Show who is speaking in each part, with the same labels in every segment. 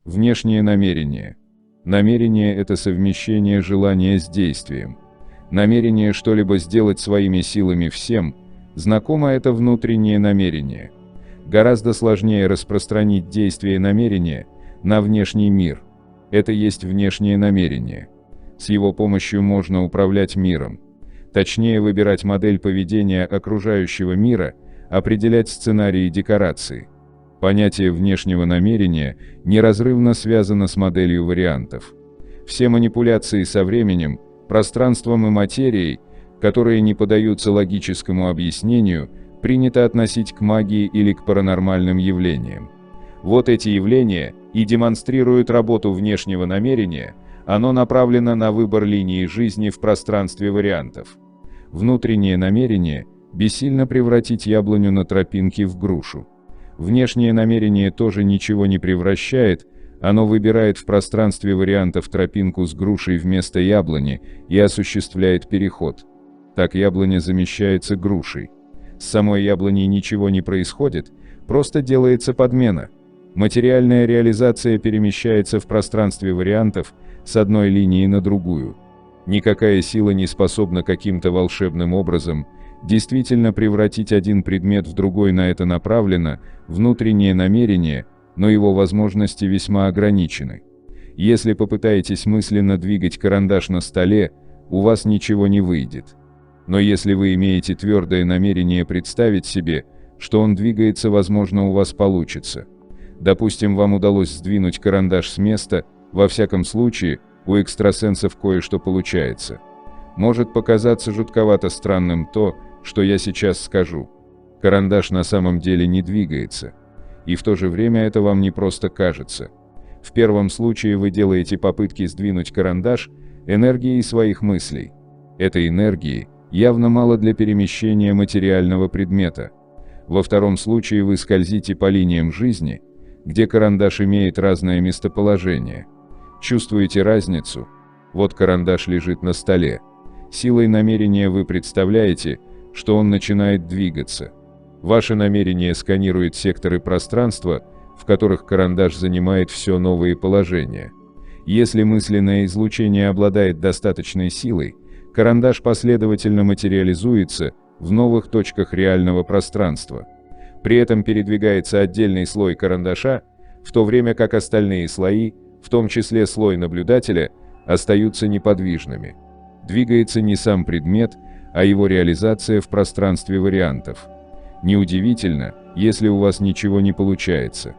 Speaker 1: Внешнее намерение. Намерение – это совмещение желания с действием. Намерение что-либо сделать своими силами всем, знакомо это внутреннее намерение. Гораздо сложнее распространить действие намерения на внешний мир. Это есть внешнее намерение. С его помощью можно управлять миром. Точнее, выбирать модель поведения окружающего мира, определять сценарии и декорации. Понятие внешнего намерения неразрывно связано с моделью вариантов. Все манипуляции со временем, пространством и материей, которые не поддаются логическому объяснению, принято относить к магии или к паранормальным явлениям. Вот эти явления и демонстрируют работу внешнего намерения, оно направлено на выбор линии жизни в пространстве вариантов. Внутреннее намерение – бессильно превратить яблоню на тропинке в грушу. Внешнее намерение тоже ничего не превращает, оно выбирает в пространстве вариантов тропинку с грушей вместо яблони и осуществляет переход. Так яблоня замещается грушей. С самой яблоней ничего не происходит, просто делается подмена. Материальная реализация перемещается в пространстве вариантов с одной линии на другую. Никакая сила не способна каким-то волшебным образом действительно превратить один предмет в другой, на это направлено внутреннее намерение, но его возможности весьма ограничены. Если попытаетесь мысленно двигать карандаш на столе, у вас ничего не выйдет. Но если вы имеете твердое намерение представить себе, что он двигается, возможно, у вас получится. Допустим, вам удалось сдвинуть карандаш с места, во всяком случае, у экстрасенсов кое-что получается. Может показаться жутковато странным то, что я сейчас скажу. Карандаш на самом деле не двигается. И в то же время это вам не просто кажется. В первом случае вы делаете попытки сдвинуть карандаш энергией своих мыслей. Этой энергии явно мало для перемещения материального предмета. Во втором случае вы скользите по линиям жизни, где карандаш имеет разное местоположение. Чувствуете разницу? Вот карандаш лежит на столе. Силой намерения вы представляете, что он начинает двигаться. Ваше намерение сканирует секторы пространства, в которых карандаш занимает все новые положения. Если мысленное излучение обладает достаточной силой, карандаш последовательно материализуется в новых точках реального пространства. При этом передвигается отдельный слой карандаша, в то время как остальные слои, в том числе слой наблюдателя, остаются неподвижными. Двигается не сам предмет, а его реализация в пространстве вариантов. Неудивительно, если у вас ничего не получается.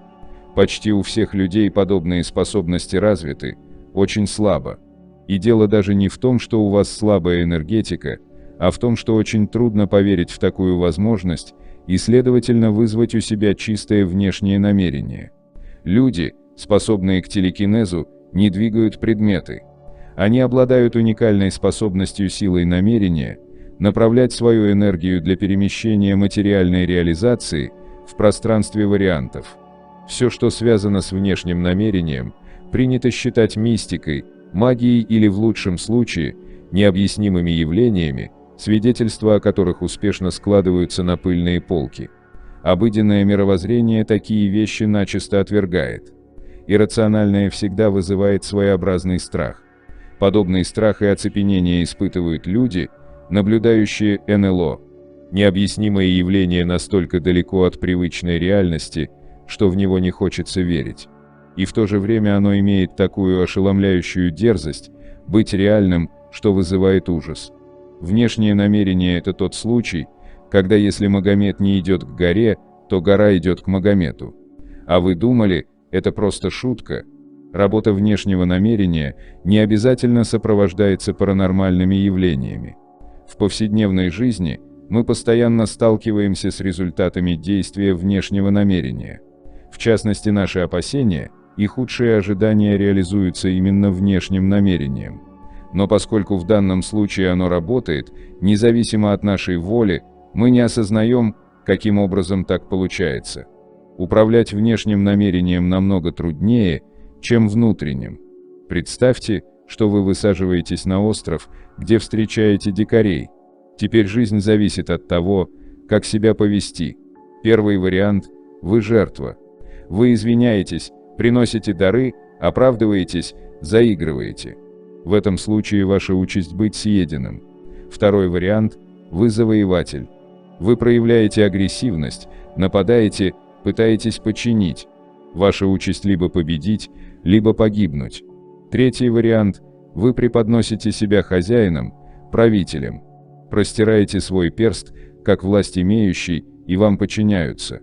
Speaker 1: Почти у всех людей подобные способности развиты, очень слабо. И дело даже не в том, что у вас слабая энергетика, а в том, что очень трудно поверить в такую возможность и, следовательно, вызвать у себя чистое внешнее намерение. Люди, способные к телекинезу, не двигают предметы. Они обладают уникальной способностью силой намерения направлять свою энергию для перемещения материальной реализации в пространстве вариантов. Все, что связано с внешним намерением, принято считать мистикой, магией или, в лучшем случае, необъяснимыми явлениями, свидетельства о которых успешно складываются на пыльные полки. Обыденное мировоззрение такие вещи начисто отвергает. Иррациональное всегда вызывает своеобразный страх. Подобный страх и оцепенение испытывают люди, наблюдающие НЛО. Необъяснимое явление настолько далеко от привычной реальности, что в него не хочется верить. И в то же время оно имеет такую ошеломляющую дерзость быть реальным, что вызывает ужас. Внешнее намерение – это тот случай, когда если Магомед не идет к горе, то гора идет к Магомету. А вы думали, это просто шутка? Работа внешнего намерения не обязательно сопровождается паранормальными явлениями. В повседневной жизни мы постоянно сталкиваемся с результатами действия внешнего намерения. В частности, наши опасения и худшие ожидания реализуются именно внешним намерением. Но поскольку в данном случае оно работает, независимо от нашей воли, мы не осознаем, каким образом так получается. Управлять внешним намерением намного труднее, чем внутренним. Представьте, что вы высаживаетесь на остров, где встречаете дикарей. Теперь жизнь зависит от того, как себя повести. Первый вариант – вы жертва. Вы извиняетесь, Приносите дары, оправдываетесь, заигрываете. В этом случае ваша участь быть съеденным. Второй вариант – вы завоеватель. Вы проявляете агрессивность, нападаете, пытаетесь подчинить. Ваша участь либо победить, либо погибнуть. Третий вариант – вы преподносите себя хозяином, правителем. Простираете свой перст, как власть имеющий, и вам подчиняются.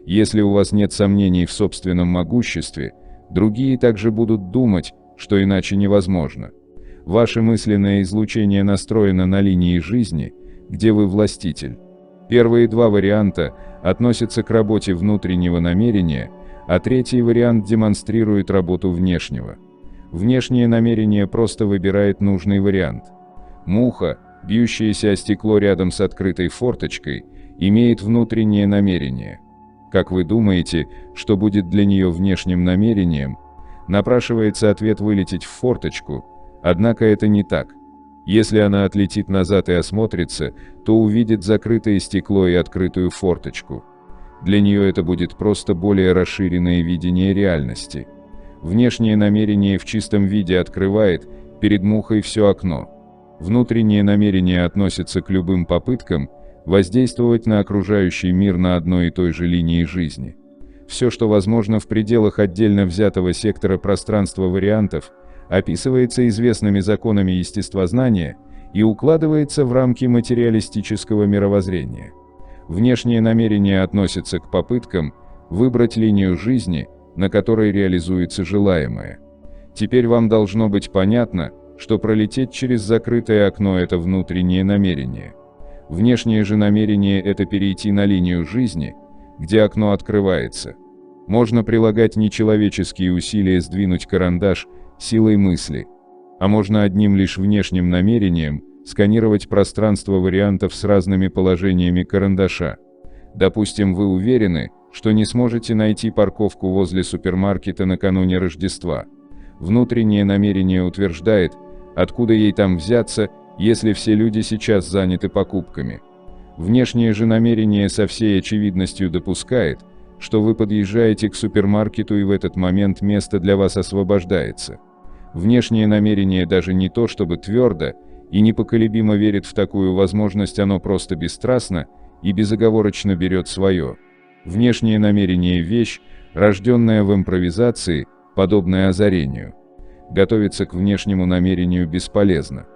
Speaker 1: Если у вас нет сомнений в собственном могуществе, другие также будут думать, что иначе невозможно. Ваше мысленное излучение настроено на линии жизни, где вы властитель. Первые два варианта относятся к работе внутреннего намерения, а третий вариант демонстрирует работу внешнего. Внешнее намерение просто выбирает нужный вариант. Муха, бьющаяся о стекло рядом с открытой форточкой, имеет внутреннее намерение. Как вы думаете, что будет для нее внешним намерением? Напрашивается ответ вылететь в форточку, однако это не так. Если она отлетит назад и осмотрится, то увидит закрытое стекло и открытую форточку. Для нее это будет просто более расширенное видение реальности. Внешнее намерение в чистом виде открывает перед мухой все окно. Внутреннее намерение относится к любым попыткам воздействовать на окружающий мир на одной и той же линии жизни. Все, что возможно в пределах отдельно взятого сектора пространства вариантов, описывается известными законами естествознания и укладывается в рамки материалистического мировоззрения. Внешнее намерение относится к попыткам выбрать линию жизни, на которой реализуется желаемое. Теперь вам должно быть понятно, что пролететь через закрытое окно – это внутреннее намерение. Внешнее же намерение – это перейти на линию жизни, где окно открывается. Можно прилагать нечеловеческие усилия сдвинуть карандаш силой мысли, а можно одним лишь внешним намерением сканировать пространство вариантов с разными положениями карандаша. Допустим, вы уверены, что не сможете найти парковку возле супермаркета накануне Рождества. Внутреннее намерение утверждает, откуда ей там взяться, если все люди сейчас заняты покупками. Внешнее же намерение со всей очевидностью допускает, что вы подъезжаете к супермаркету и в этот момент место для вас освобождается. Внешнее намерение даже не то чтобы твердо и непоколебимо верит в такую возможность, оно просто бесстрастно и безоговорочно берет свое. Внешнее намерение – вещь, рожденная в импровизации, подобная озарению. Готовиться к внешнему намерению бесполезно.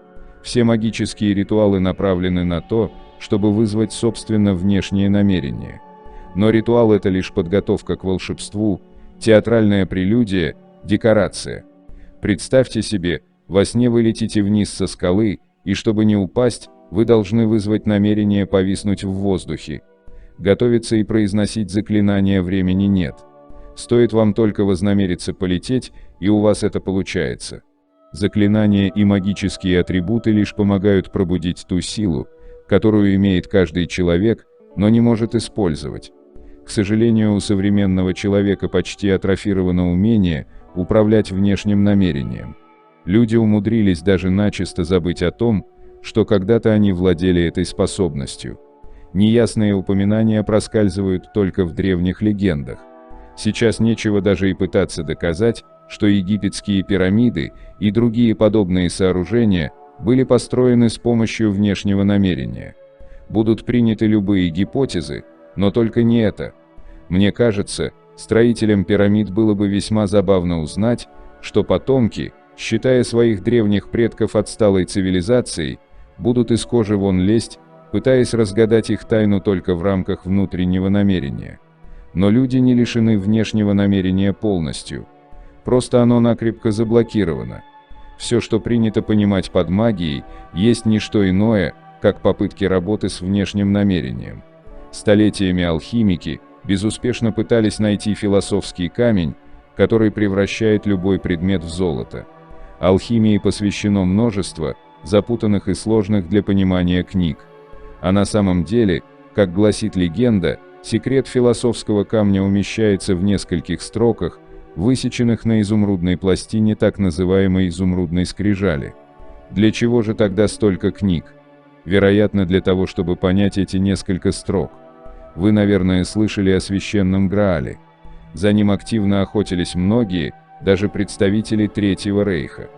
Speaker 1: Все магические ритуалы направлены на то, чтобы вызвать собственно внешнее намерение. Но ритуал – это лишь подготовка к волшебству, театральная прелюдия, декорация. Представьте себе, во сне вы летите вниз со скалы, и чтобы не упасть, вы должны вызвать намерение повиснуть в воздухе. Готовиться и произносить заклинания времени нет. Стоит вам только вознамериться полететь, и у вас это получается. Заклинания и магические атрибуты лишь помогают пробудить ту силу, которую имеет каждый человек, но не может использовать. К сожалению, у современного человека почти атрофировано умение управлять внешним намерением. Люди умудрились даже начисто забыть о том, что когда-то они владели этой способностью. Неясные упоминания проскальзывают только в древних легендах. Сейчас нечего даже и пытаться доказать, что египетские пирамиды и другие подобные сооружения были построены с помощью внешнего намерения. Будут приняты любые гипотезы, но только не это. Мне кажется, строителям пирамид было бы весьма забавно узнать, что потомки, считая своих древних предков отсталой цивилизацией, будут из кожи вон лезть, пытаясь разгадать их тайну только в рамках внутреннего намерения. Но люди не лишены внешнего намерения полностью. Просто оно накрепко заблокировано. Все, что принято понимать под магией, есть не что иное, как попытки работы с внешним намерением. Столетиями алхимики безуспешно пытались найти философский камень, который превращает любой предмет в золото. Алхимии посвящено множество запутанных и сложных для понимания книг. А на самом деле, как гласит легенда, секрет философского камня умещается в нескольких строках, высеченных на изумрудной пластине так называемой изумрудной скрижали. Для чего же тогда столько книг? Вероятно, для того, чтобы понять эти несколько строк. Вы, наверное, слышали о священном Граале. За ним активно охотились многие, даже представители Третьего Рейха.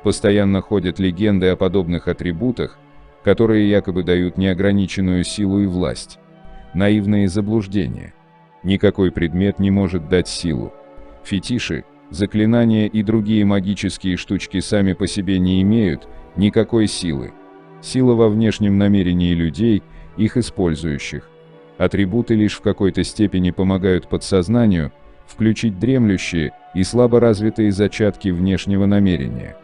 Speaker 1: Постоянно ходят легенды о подобных атрибутах, которые якобы дают неограниченную силу и власть. Наивные заблуждения. Никакой предмет не может дать силу. Фетиши, заклинания и другие магические штучки сами по себе не имеют никакой силы. Сила во внешнем намерении людей, их использующих. Атрибуты лишь в какой-то степени помогают подсознанию включить дремлющие и слабо развитые зачатки внешнего намерения.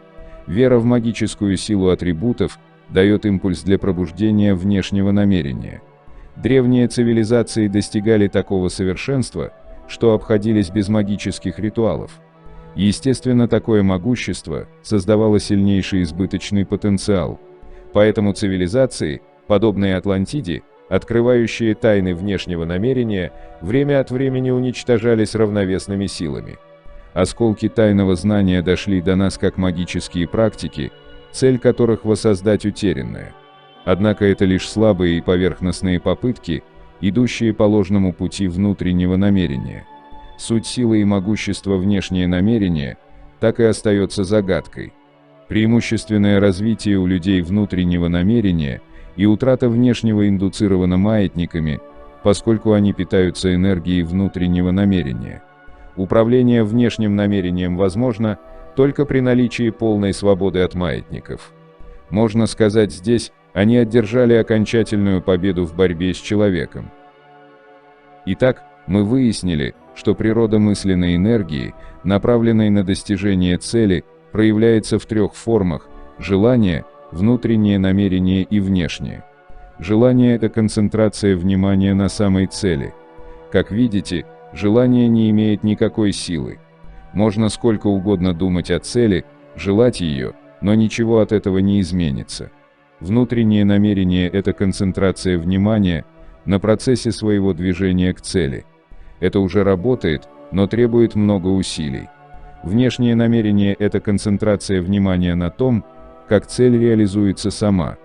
Speaker 1: Вера в магическую силу атрибутов дает импульс для пробуждения внешнего намерения. Древние цивилизации достигали такого совершенства, что обходились без магических ритуалов. Естественно, такое могущество создавало сильнейший избыточный потенциал. Поэтому цивилизации, подобные Атлантиде, открывающие тайны внешнего намерения, время от времени уничтожались равновесными силами. Осколки тайного знания дошли до нас как магические практики, цель которых воссоздать утерянное. Однако это лишь слабые и поверхностные попытки, идущие по ложному пути внутреннего намерения. Суть силы и могущества внешнее намерение так и остается загадкой. Преимущественное развитие у людей внутреннего намерения и утрата внешнего индуцировано маятниками, поскольку они питаются энергией внутреннего намерения. Управление внешним намерением возможно только при наличии полной свободы от маятников. Можно сказать, здесь они одержали окончательную победу в борьбе с человеком. Итак, мы выяснили, что природа мысленной энергии, направленной на достижение цели, проявляется в трех формах: желание, внутреннее намерение и внешнее. Желание – это концентрация внимания на самой цели. Как видите, желание не имеет никакой силы. Можно сколько угодно думать о цели, желать ее, но ничего от этого не изменится. Внутреннее намерение – это концентрация внимания на процессе своего движения к цели. Это уже работает, но требует много усилий. Внешнее намерение – это концентрация внимания на том, как цель реализуется сама.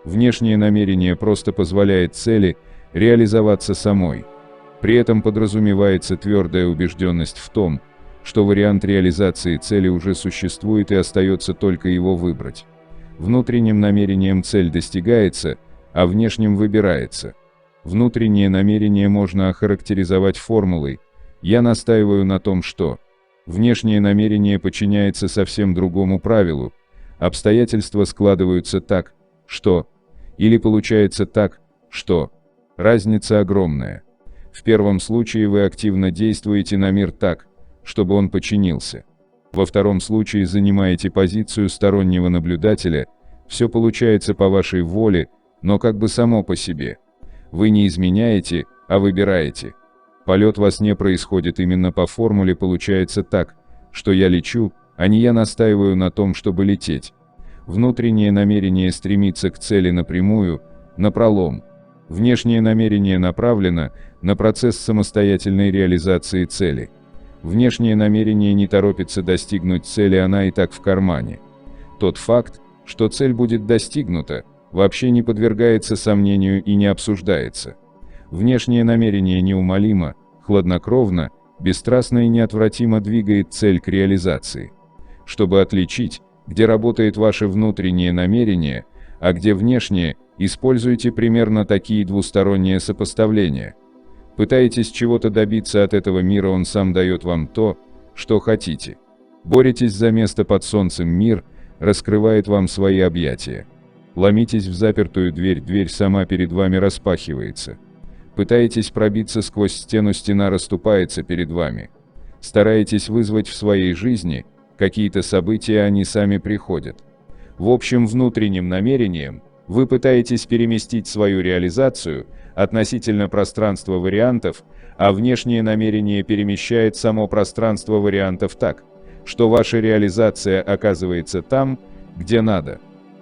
Speaker 1: Внешнее намерение просто позволяет цели реализоваться самой. При этом подразумевается твердая убежденность в том, что вариант реализации цели уже существует и остается только его выбрать. Внутренним намерением цель достигается, а внешним выбирается. Внутреннее намерение можно охарактеризовать формулой «я настаиваю на том, что…». Внешнее намерение подчиняется совсем другому правилу: обстоятельства складываются так, что… или получается так, что… Разница огромная. В первом случае вы активно действуете на мир так, чтобы он подчинился. Во втором случае занимаете позицию стороннего наблюдателя, все получается по вашей воле, но как бы само по себе. Вы не изменяете, а выбираете. Полет во сне происходит именно по формуле «получается так, что я лечу, а не я настаиваю на том, чтобы лететь». Внутреннее намерение стремится к цели напрямую, напролом. Внешнее намерение направлено на процесс самостоятельной реализации цели. Внешнее намерение не торопится достигнуть цели, она и так в кармане. Тот факт, что цель будет достигнута, вообще не подвергается сомнению и не обсуждается. Внешнее намерение неумолимо, хладнокровно, бесстрастно и неотвратимо двигает цель к реализации. Чтобы отличить, где работает ваше внутреннее намерение, а где внешнее, используйте примерно такие двусторонние сопоставления. Пытаетесь чего-то добиться от этого мира, он сам дает вам то, что хотите. Боретесь за место под солнцем, мир раскрывает вам свои объятия. Ломитесь в запертую дверь, дверь сама перед вами распахивается. Пытаетесь пробиться сквозь стену, стена расступается перед вами. Стараетесь вызвать в своей жизни какие-то события, они сами приходят. В общем, внутренним намерением вы пытаетесь переместить свою реализацию относительно пространства вариантов, а внешнее намерение перемещает само пространство вариантов так, что ваша реализация оказывается там, где надо.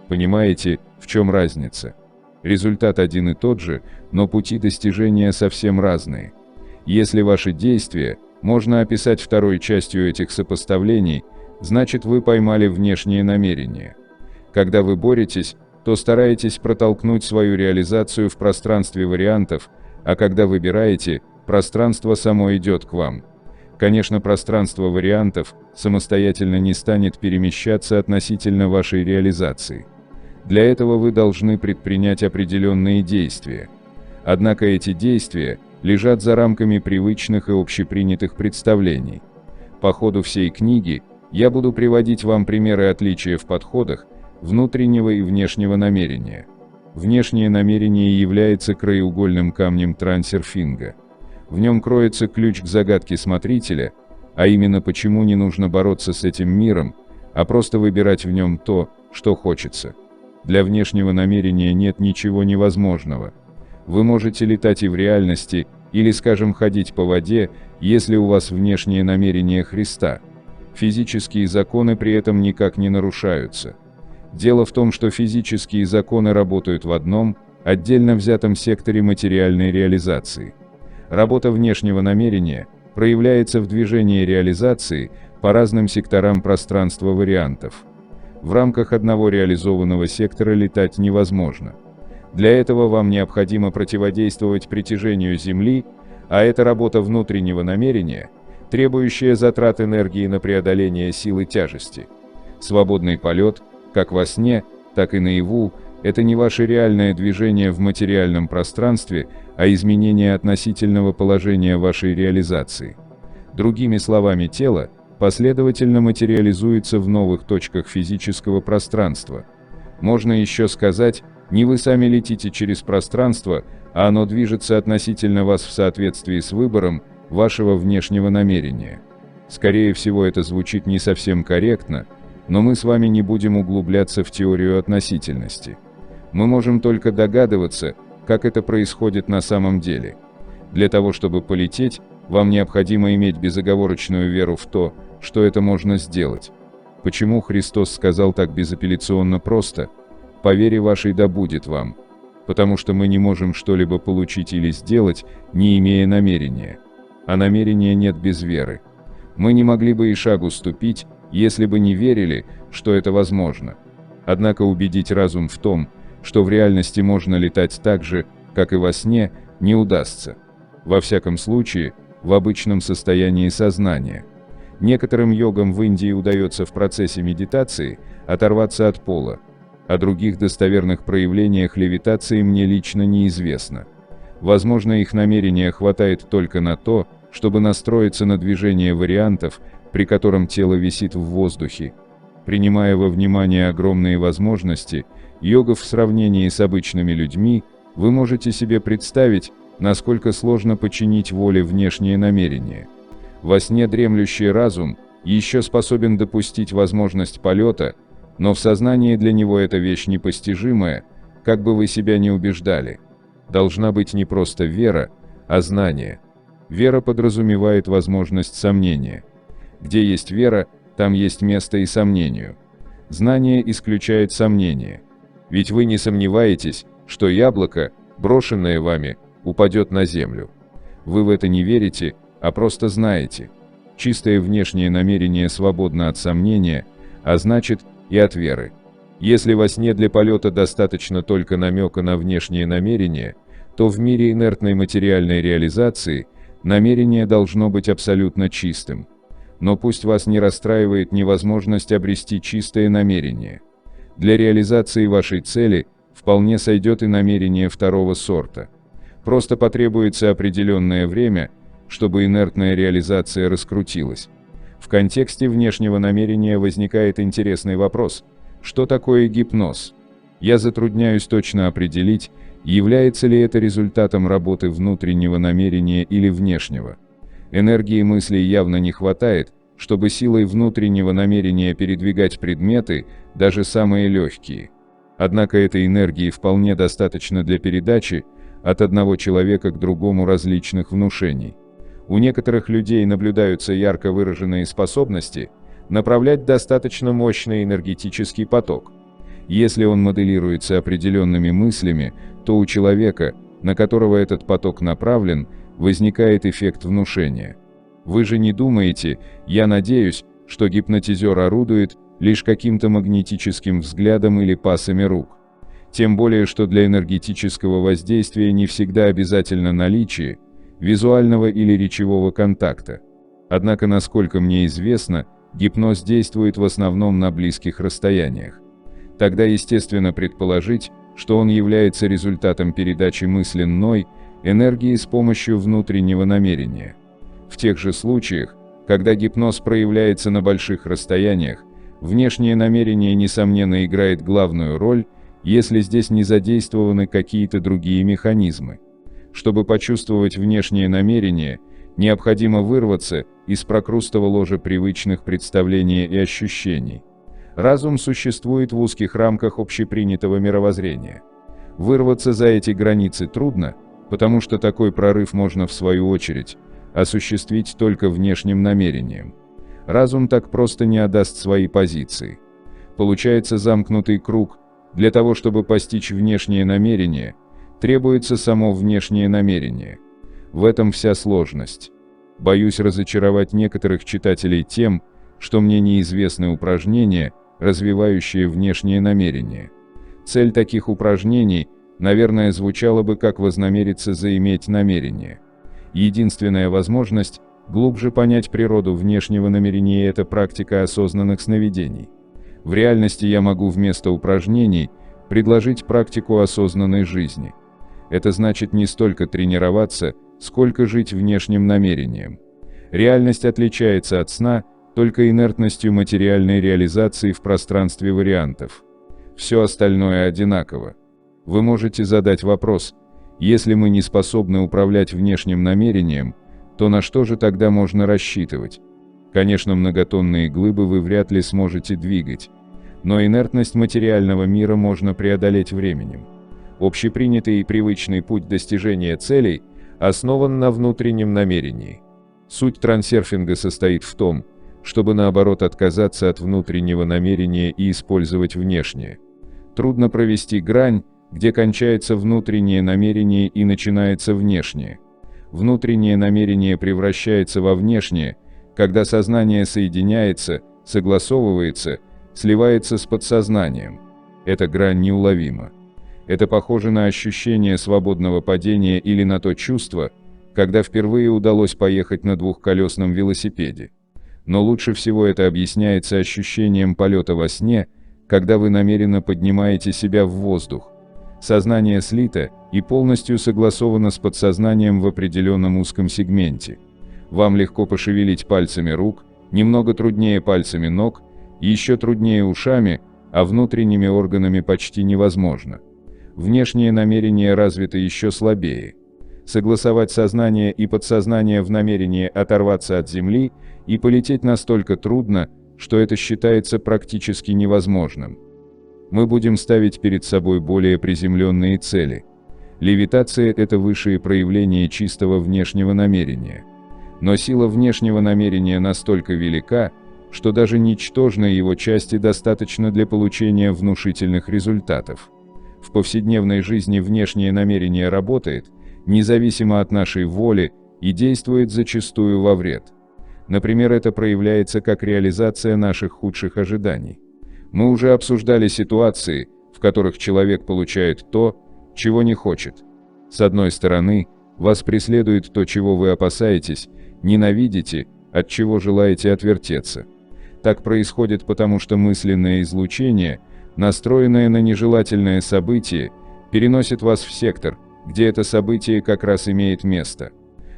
Speaker 1: Понимаете, в чем разница? Результат один и тот же, но пути достижения совсем разные. Если ваши действия можно описать второй частью этих сопоставлений, значит вы поймали внешнее намерение. Когда вы боретесь, то стараетесь протолкнуть свою реализацию в пространстве вариантов, а когда выбираете, пространство само идет к вам. Конечно, пространство вариантов самостоятельно не станет перемещаться относительно вашей реализации. Для этого вы должны предпринять определенные действия. Однако эти действия лежат за рамками привычных и общепринятых представлений. По ходу всей книги я буду приводить вам примеры отличия в подходах внутреннего и внешнего намерения. Внешнее намерение является краеугольным камнем трансерфинга. В нем кроется ключ к загадке смотрителя, а именно почему не нужно бороться с этим миром, а просто выбирать в нем то, что хочется. Для внешнего намерения нет ничего невозможного. Вы можете летать и в реальности, или, скажем, ходить по воде, если у вас внешнее намерение Христа. Физические законы при этом никак не нарушаются. Дело в том, что физические законы работают в одном, отдельно взятом секторе материальной реализации. Работа внешнего намерения проявляется в движении реализации по разным секторам пространства вариантов. В рамках одного реализованного сектора летать невозможно. Для этого вам необходимо противодействовать притяжению Земли, а это работа внутреннего намерения, требующая затрат энергии на преодоление силы тяжести. Свободный полет, как во сне, так и наяву, это не ваше реальное движение в материальном пространстве, а изменение относительного положения вашей реализации. Другими словами, тело последовательно материализуется в новых точках физического пространства. Можно еще сказать, не вы сами летите через пространство, а оно движется относительно вас в соответствии с выбором вашего внешнего намерения. Скорее всего, это звучит не совсем корректно, но мы с вами не будем углубляться в теорию относительности. Мы можем только догадываться, как это происходит на самом деле. Для того, чтобы полететь, вам необходимо иметь безоговорочную веру в то, что это можно сделать. Почему Христос сказал так безапелляционно просто: «По вере вашей да будет вам»? Потому что мы не можем что-либо получить или сделать, не имея намерения. А намерения нет без веры. Мы не могли бы и шагу ступить, если бы не верили, что это возможно. Однако убедить разум в том, что в реальности можно летать так же, как и во сне, не удастся. Во всяком случае, в обычном состоянии сознания. Некоторым йогам в Индии удается в процессе медитации оторваться от пола. О других достоверных проявлениях левитации мне лично неизвестно. Возможно, их намерения хватает только на то, чтобы настроиться на движение вариантов, при котором тело висит в воздухе. Принимая во внимание огромные возможности йогов в сравнении с обычными людьми, вы можете себе представить, насколько сложно подчинить воле внешнее намерение. Во сне дремлющий разум еще способен допустить возможность полета, но в сознании для него это вещь непостижимая, как бы вы себя ни убеждали. Должна быть не просто вера, а знание. Вера подразумевает возможность сомнения. Где есть вера, там есть место и сомнению. Знание исключает сомнение. Ведь вы не сомневаетесь, что яблоко, брошенное вами, упадет на землю. Вы в это не верите, а просто знаете. Чистое внешнее намерение свободно от сомнения, а значит и от веры. Если во сне для полета достаточно только намека на внешнее намерение, то в мире инертной материальной реализации намерение должно быть абсолютно чистым. Но пусть вас не расстраивает невозможность обрести чистое намерение. Для реализации вашей цели вполне сойдет и намерение второго сорта. Просто потребуется определенное время, чтобы инертная реализация раскрутилась. В контексте внешнего намерения возникает интересный вопрос: что такое гипноз? Я затрудняюсь точно определить, является ли это результатом работы внутреннего намерения или внешнего. Энергии мыслей явно не хватает, чтобы силой внутреннего намерения передвигать предметы, даже самые легкие. Однако этой энергии вполне достаточно для передачи от одного человека к другому различных внушений. У некоторых людей наблюдаются ярко выраженные способности направлять достаточно мощный энергетический поток. Если он моделируется определенными мыслями, то у человека, на которого этот поток направлен, возникает эффект внушения. Вы же не думаете, я надеюсь, что гипнотизер орудует лишь каким-то магнетическим взглядом или пасами рук. Тем более, что для энергетического воздействия не всегда обязательно наличие визуального или речевого контакта. Однако, насколько мне известно, гипноз действует в основном на близких расстояниях. Тогда естественно предположить, что он является результатом передачи мысленной энергии с помощью внутреннего намерения. В тех же случаях, когда гипноз проявляется на больших расстояниях, внешнее намерение, несомненно, играет главную роль, если здесь не задействованы какие-то другие механизмы. Чтобы почувствовать внешнее намерение, необходимо вырваться из прокрустово ложа привычных представлений и ощущений. Разум существует в узких рамках общепринятого мировоззрения. Вырваться за эти границы трудно, потому что такой прорыв можно, в свою очередь, осуществить только внешним намерением. Разум так просто не отдаст свои позиции. Получается замкнутый круг. Для того, чтобы постичь внешнее намерение, требуется само внешнее намерение. В этом вся сложность. Боюсь разочаровать некоторых читателей тем, что мне неизвестны упражнения, развивающие внешнее намерение. Цель таких упражнений, наверное, звучала бы как вознамериться заиметь намерение. Единственная возможность глубже понять природу внешнего намерения – это практика осознанных сновидений. В реальности я могу вместо упражнений предложить практику осознанной жизни. Это значит не столько тренироваться, сколько жить внешним намерением. Реальность отличается от сна только инертностью материальной реализации в пространстве вариантов. Все остальное одинаково. Вы можете задать вопрос: если мы не способны управлять внешним намерением, то на что же тогда можно рассчитывать? Конечно, многотонные глыбы вы вряд ли сможете двигать, но инертность материального мира можно преодолеть временем. Общепринятый и привычный путь достижения целей основан на внутреннем намерении. Суть трансерфинга состоит в том, чтобы наоборот отказаться от внутреннего намерения и использовать внешнее. Трудно провести грань, где кончается внутреннее намерение и начинается внешнее. Внутреннее намерение превращается во внешнее, когда сознание соединяется, согласовывается, сливается с подсознанием. Эта грань неуловима. Это похоже на ощущение свободного падения или на то чувство, когда впервые удалось поехать на двухколесном велосипеде. Но лучше всего это объясняется ощущением полета во сне, когда вы намеренно поднимаете себя в воздух. Сознание слито и полностью согласовано с подсознанием в определенном узком сегменте. Вам легко пошевелить пальцами рук, немного труднее пальцами ног, еще труднее ушами, а внутренними органами почти невозможно. Внешнее намерение развито еще слабее. Согласовать сознание и подсознание в намерении оторваться от Земли и полететь настолько трудно, что это считается практически невозможным. Мы будем ставить перед собой более приземленные цели. Левитация – это высшее проявление чистого внешнего намерения. Но сила внешнего намерения настолько велика, что даже ничтожной его части достаточно для получения внушительных результатов. В повседневной жизни внешнее намерение работает, независимо от нашей воли, и действует зачастую во вред. Например, это проявляется как реализация наших худших ожиданий. Мы уже обсуждали ситуации, в которых человек получает то, чего не хочет. С одной стороны, вас преследует то, чего вы опасаетесь, ненавидите, от чего желаете отвертеться. Так происходит потому, что мысленное излучение, настроенное на нежелательное событие, переносит вас в сектор, где это событие как раз имеет место.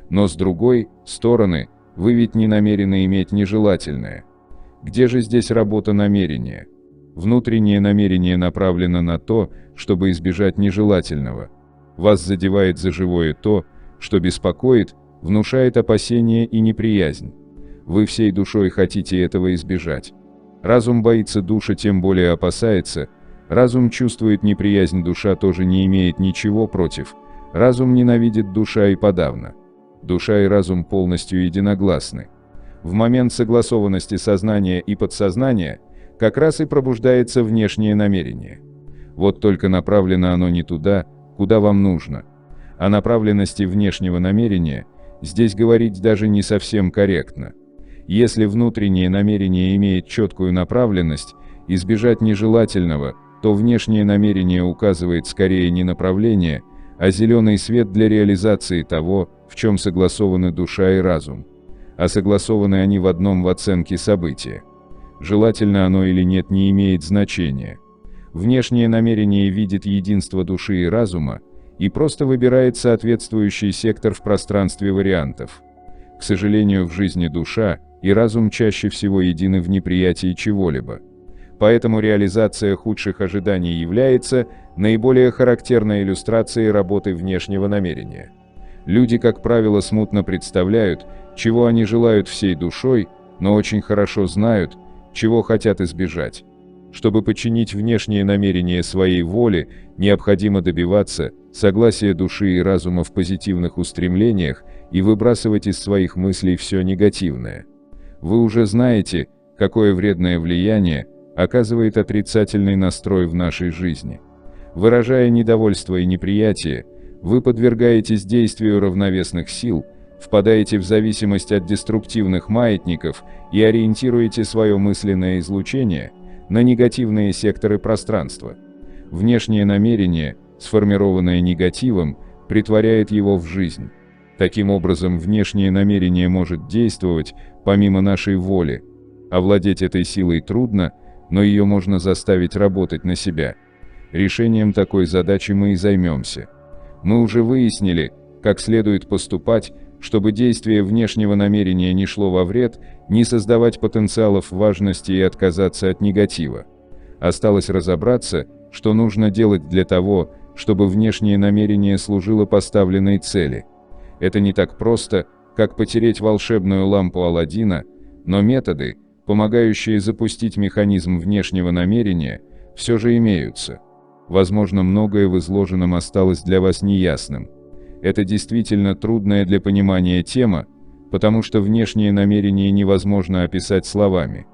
Speaker 1: Но с другой стороны, вы ведь не намерены иметь нежелательное. Где же здесь работа намерения? Внутреннее намерение направлено на то, чтобы избежать нежелательного. Вас задевает за живое то, что беспокоит, внушает опасение и неприязнь. Вы всей душой хотите этого избежать. Разум боится, душа тем более опасается. Разум чувствует неприязнь, душа тоже не имеет ничего против. Разум ненавидит, душа и подавно. Душа и разум полностью единогласны. В момент согласованности сознания и подсознания как раз и пробуждается внешнее намерение. Вот только направлено оно не туда, куда вам нужно. О направленности внешнего намерения здесь говорить даже не совсем корректно. Если внутреннее намерение имеет четкую направленность, избежать нежелательного, то внешнее намерение указывает скорее не направление, а зеленый свет для реализации того, в чем согласованы душа и разум. а согласованы они в одном в оценке события. Желательно оно или нет, не имеет значения. Внешнее намерение видит единство души и разума и просто выбирает соответствующий сектор в пространстве вариантов. К сожалению, в жизни душа и разум чаще всего едины в неприятии чего-либо. Поэтому реализация худших ожиданий является наиболее характерной иллюстрацией работы внешнего намерения. Люди, как правило, смутно представляют, чего они желают всей душой, но очень хорошо знают, чего хотят избежать. Чтобы подчинить внешние намерения своей воле, необходимо добиваться согласия души и разума в позитивных устремлениях и выбрасывать из своих мыслей все негативное. Вы уже знаете, какое вредное влияние оказывает отрицательный настрой в нашей жизни. Выражая недовольство и неприятие, вы подвергаетесь действию равновесных сил, впадаете в зависимость от деструктивных маятников и ориентируете свое мысленное излучение на негативные секторы пространства. Внешнее намерение, сформированное негативом, претворяет его в жизнь. Таким образом, внешнее намерение может действовать помимо нашей воли. Овладеть этой силой трудно, но ее можно заставить работать на себя. Решением такой задачи мы и займемся. Мы уже выяснили, как следует поступать, чтобы действие внешнего намерения не шло во вред, не создавать потенциалов важности и отказаться от негатива. Осталось разобраться, что нужно делать для того, чтобы внешнее намерение служило поставленной цели. Это не так просто, как потереть волшебную лампу Аладдина, но методы, помогающие запустить механизм внешнего намерения, все же имеются. Возможно, многое в изложенном осталось для вас неясным. Это действительно трудная для понимания тема, потому что внешнее намерение невозможно описать словами.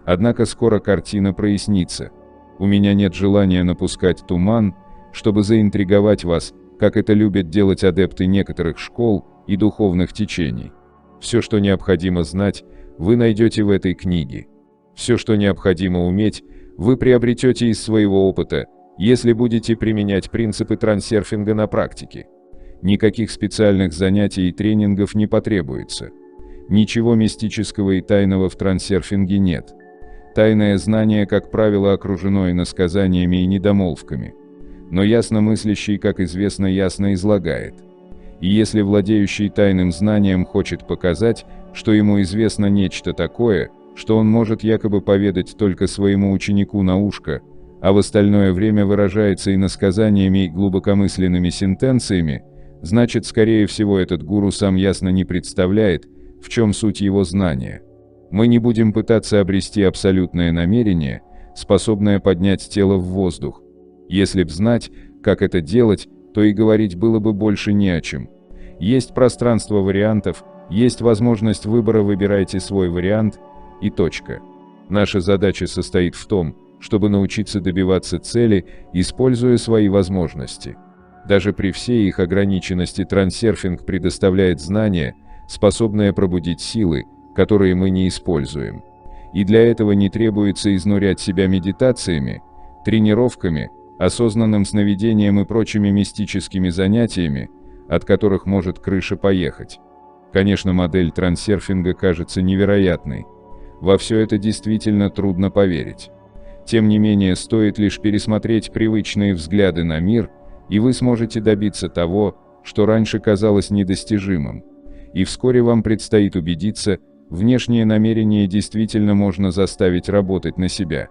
Speaker 1: Однако скоро картина прояснится. У меня нет желания напускать туман, чтобы заинтриговать вас, как это любят делать адепты некоторых школ и духовных течений. Все, что необходимо знать, вы найдете в этой книге. Все, что необходимо уметь, вы приобретете из своего опыта, если будете применять принципы трансерфинга на практике. Никаких специальных занятий и тренингов не потребуется. Ничего мистического и тайного в трансерфинге нет. Тайное знание, как правило, окружено иносказаниями и недомолвками. Но ясномыслящий, как известно, ясно излагает. И если владеющий тайным знанием хочет показать, что ему известно нечто такое, что он может якобы поведать только своему ученику на ушко, а в остальное время выражается иносказаниями и глубокомысленными сентенциями, значит, скорее всего, этот гуру сам ясно не представляет, в чем суть его знания. Мы не будем пытаться обрести абсолютное намерение, способное поднять тело в воздух. Если б знать, как это делать, то и говорить было бы больше не о чем. Есть пространство вариантов, есть возможность выбора, выбирайте свой вариант, и точка. Наша задача состоит в том, чтобы научиться добиваться цели, используя свои возможности. Даже при всей их ограниченности трансерфинг предоставляет знания, способные пробудить силы, которые мы не используем. И для этого не требуется изнурять себя медитациями, тренировками, осознанным сновидением и прочими мистическими занятиями, от которых может крыша поехать. Конечно, модель трансерфинга кажется невероятной. Во все это действительно трудно поверить. Тем не менее, стоит лишь пересмотреть привычные взгляды на мир, и вы сможете добиться того, что раньше казалось недостижимым. И вскоре вам предстоит убедиться, внешнее намерение действительно можно заставить работать на себя.